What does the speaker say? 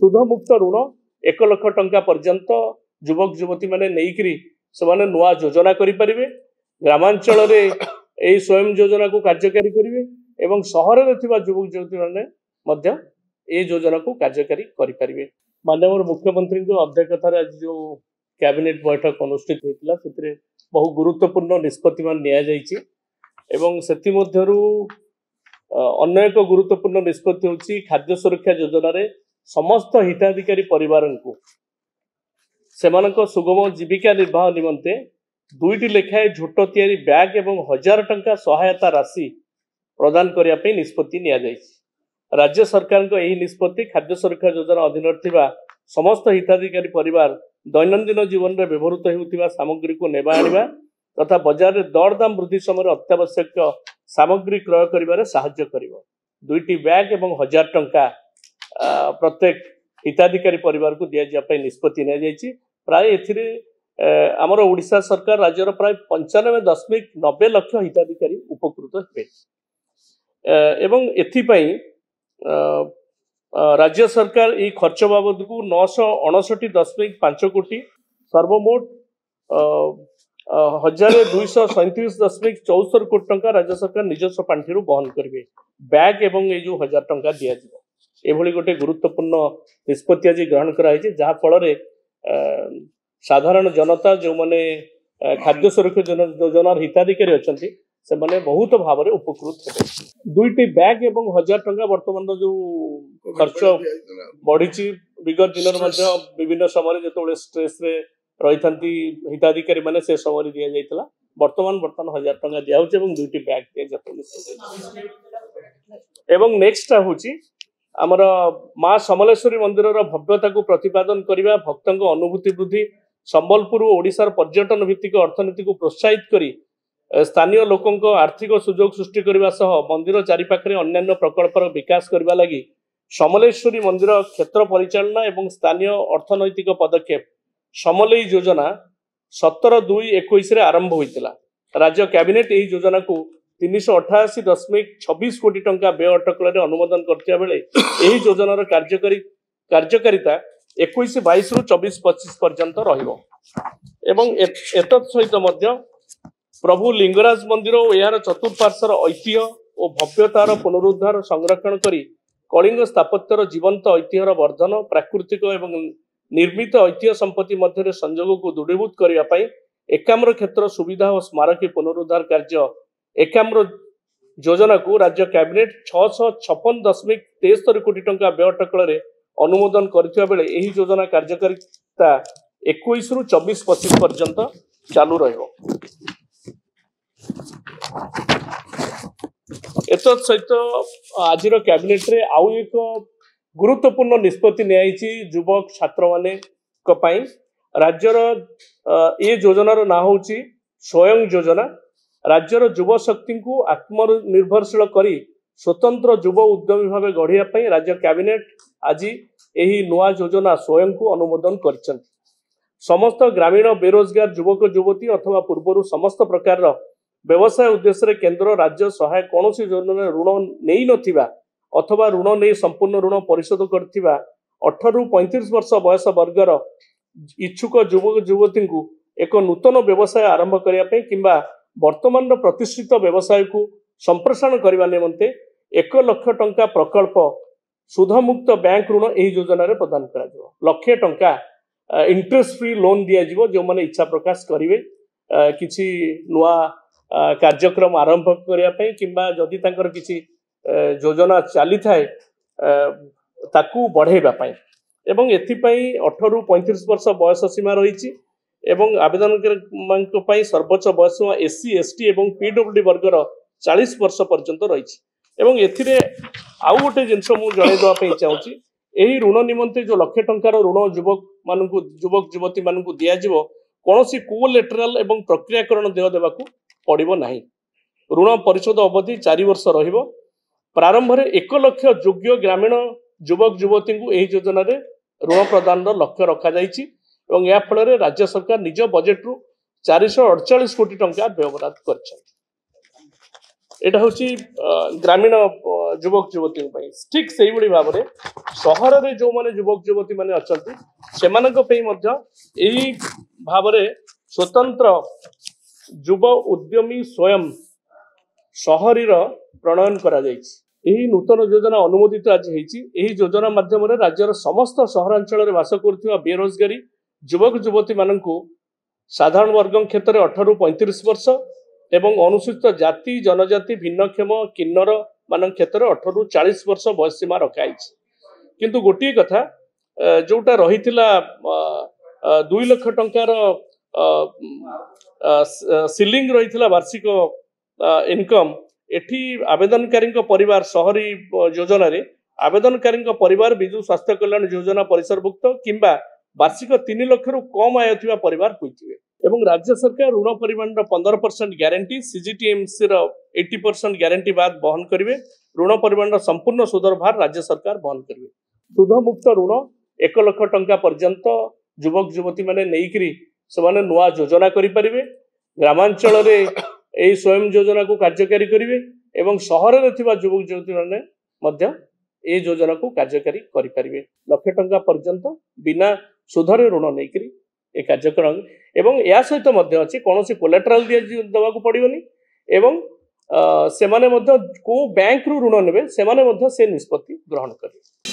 सुधमुक्त ऋण 1 लाख टंका पर्यंत युवक युवती माने नहींकरी से नुआ योजना करें ग्रामांचल यही स्वयं योजना को कार्यकारी करेंगे एवं सहर में युवक युवती मैंने ये योजना को कार्यकारी करें। माननीय मुख्यमंत्री अध्यक्षतार आज जो कैबिनेट बैठक अनुष्ठित होता है बहु गुरुत्वपूर्ण निष्पत्ति मान अन्य एक गुरुत्वपूर्ण निष्पत्ति होची खाद्य सुरक्षा योजना रे समस्त हिताधिकारी परिवार को सेमानक सुगम जीविका निर्वाह निमंते 2टी लेखाए झोट तैयारी बैग एवं 1000 टंका सहायता राशि प्रदान करने पे निष्पत्ति निया जायछि। राज्य सरकार को यही निष्पत्ति खाद्य सुरक्षा योजना अधीन थिबा समस्त हिताधिकारी परिवार दैनंदिन जीवन में व्यवहृत होउथिबा सामग्री को नेबा आनिबा तथा बाजार में दरदाम वृद्धि समय अत्यावश्यक सामग्री क्रय करिबारे सहायता करिवो। 2टी बैग एवं 1000 टंका प्रत्येक हिताधिकारी परिवार को दिया जाय निष्पत्ति निया जायछि। प्राय एथिरे आमर ओडिशा सरकार राज्यर प्राय 95.90 लाख हिताधिकारी उपकृत हेबे एवं एथिपई राज्य सरकार ये खर्च बाबद को 959.5 कोटी सर्वमोट 1237.74 कोटी टंका राज्य सरकार निजस्व पांठि बहन करेंगे। बैग एवं ये जो 1000 टंका दि जाए गोटे गुरुत्वपूर्ण निष्पत्ति आज ग्रहण कराई जहाँ फल साधारण जनता जो माने खाद्य सुरक्षा योजनार हिताधिकारी अच्छा से माने बहुत भाव में उपकृत हे। 2टी बैग एवं 1000 टंका वर्तमान जो खर्च बढ़ी विगत दिन विभिन्न समय जो स्ट्रेस रे रही हिताधिकारी माने से समय दि जाइतला वर्तमान 1000 टंका दिया होचे एवं 2टी बैग दिया एवं नेक्स्ट होची हमर मां समलेश्वरी मंदिर भव्यता को प्रतिपादन करने भक्तों अनुभूति वृद्धि संबलपुर ओडिशार पर्यटन भित्तिक अर्थनीति को प्रोत्साहित करी स्थानीय लोकों आर्थिक सुजोग सृष्टि करने सह मंदिर चारिपाखे अन्य प्रकल्पर विकास करने लगी समलेश्वरी मंदिर क्षेत्र परिचालना एवं स्थानीय अर्थनैतिक पदक्षेप समलई योजना 17/2/21 आरंभ होता। राज्य कैबिनेट यही योजना को 388.26 कोटी टंका व्यय अटकल अनुमोदन करथिया बेले एही योजनार कार्यकारिता 21-22 रु 24-25 पर्यंत रहिबो एवं एतत् सहित मध्य प्रभु लिंगराज मंदिर और यार चतुर्पार्श्वर ऐतिह्य और भव्यतार पुनरुद्धार संरक्षण करी कलिंग स्थापत्यर जीवंत ऐतिह्यर वर्धन प्राकृतिक एवं निर्मित ऐतिह्य संपत्ति मध्य संयोग को दृढ़ीभूत करने एकाम्र क्षेत्र सुविधा और स्मारकी पुनरुद्धार कार्य एकाम्र योजना को राज्य कैबिनेट 656.73 कोटी टंका व्यय अटकल अनुमोदन करथिया बेले एही योजना कार्यकारिता 21 रु 24-25 पर्यंत चालू रहिबो। एतत् सहित आज कैबिनेट रे आउ एक गुरुत्वपूर्ण निष्पत्ति नियाइछि युवक छात्र माने कपाई राज्यर ये योजनार ना होछि स्वयं योजना। राज्यर युव शक्ति को आत्मनिर्भरशील करी स्वतंत्र युव उद्यमी भाव गढ़िया राज्य कैबिनेट आज यही नुआ योजना स्वयं को अनुमोदन कर समस्त ग्रामीण बेरोजगार युवक युवती अथवा पूर्व समस्त प्रकार व्यवसाय उद्देश्य केंद्र राज्य सहाय कौन योजना ऋण नहीं नथिबा अथवा ऋण नहीं संपूर्ण ऋण परिशोध करथिबा 18 रु 35 वर्ष बयस वर्गर इच्छुक युवक युवती को एक नूतन व्यवसाय आरंभ करने किंबा वर्तमान प्रतिष्ठित व्यवसाय को संप्रसारण करने निमंते 1 लाख टंका प्रकल्प सुधमुक्त बैंक ऋण यही योजना रे प्रदान करा जिवो। 1 लाख टंका इंटरेस्ट फ्री लोन दिया जिवो जो माने इच्छा प्रकाश करिवे किछि नुआ कार्यक्रम आरंभ करिया पई किंबा जदि तांकर किछि योजना चली थाए ताकू बढ़ेबा पई एवं एथिपई 18 रु 35 वर्ष बयस सीमा रही एवं आवेदन सर्वोच्च बयस एससी एसटी एवं पीडब्ल्यूडी वर्गर 40 वर्ष पर्यंत रही एवं एथिरे आउ गोटे जिनस मुझे जनईदेवाई चाहूँगी यही ऋण निमंते जो 1 लाख टंकार ऋण युवक युवती मान दिज्व कौन कोलेटराल एवं प्रक्रियाकरण देय देवा पड़ो ना। ऋण परिशोध अवधि 4 वर्ष रहिबो। प्रारंभ में 1 लाख योग्य ग्रामीण युवक युवती को यही योजना रे ऋण प्रदान लक्ष्य रखा जाइछि एवं या फल राज्य सरकार निज बजेट रु 448 कोटी टंका व्यवहार कर। एटा होची ग्रामीण युवक युवती ठीक से भाव में सहर में जो माने युवक युवती माने अछंती सेमानक पई मध्य एही भाव में स्वतंत्र युव उद्यमी स्वयं शहरी प्रणयन करा जायछि। एही नूतन योजना अनुमोदित आज होती। एही योजना माध्यम राज्यर समस्त सहरांचल में बास करुवा बेरोजगारी युवक युवती मानू साधारण वर्ग क्षेत्र में 18 ରୁ 35 वर्ष एवं अनुसूचित जाति जनजाति भिन्नक्षम किन्नर मान क्षेत्र में 18 ରୁ 40 वर्ष बयस सीमा रखाई। किंतु गोटे कथा जोटा रही 2 लाख टंकार सीलिंग रही वार्षिक इनकम एठी आवेदनकारी परिवार शहरी योजना रे आवेदनकारी परिवार विजु स्वास्थ्य कल्याण योजना परिसरभुक्त किंबा वार्षिक 3 लाख रु कम आय थिबा परिवार होइथिबे एवं राज्य सरकार ऋण परिमाण 15% ग्यारंटी सीजीटीएमसी 80% ग्यारंटी बाद बहन करिवे। ऋण परिमाण संपूर्ण सुधर भार राज्य सरकार बहन करिवे। सुध मुक्त ऋण 1 लाख टंका पर्यंत युवक युवती माने नेइकरी समाने नुआ योजना करि परिवे। ग्रामांचल रे एही स्वयं योजना को कार्यकारी करिवे एवं शहर रे थिबा युवक युवती माने मध्य ए योजना को कार्यकारी करि परिवे। लाख टंका पर्यंत बिना सुधरे ऋण नेइकरी ए कार्यक्रम एवं या सहित मध्य अछि कोनोसी कोलेटरल देवाक पड़िबनी एवं सेमाने मध्य को बैंक रु ऋण नेबे सेमाने मध्य से निष्पत्ति ग्रहण करिवे।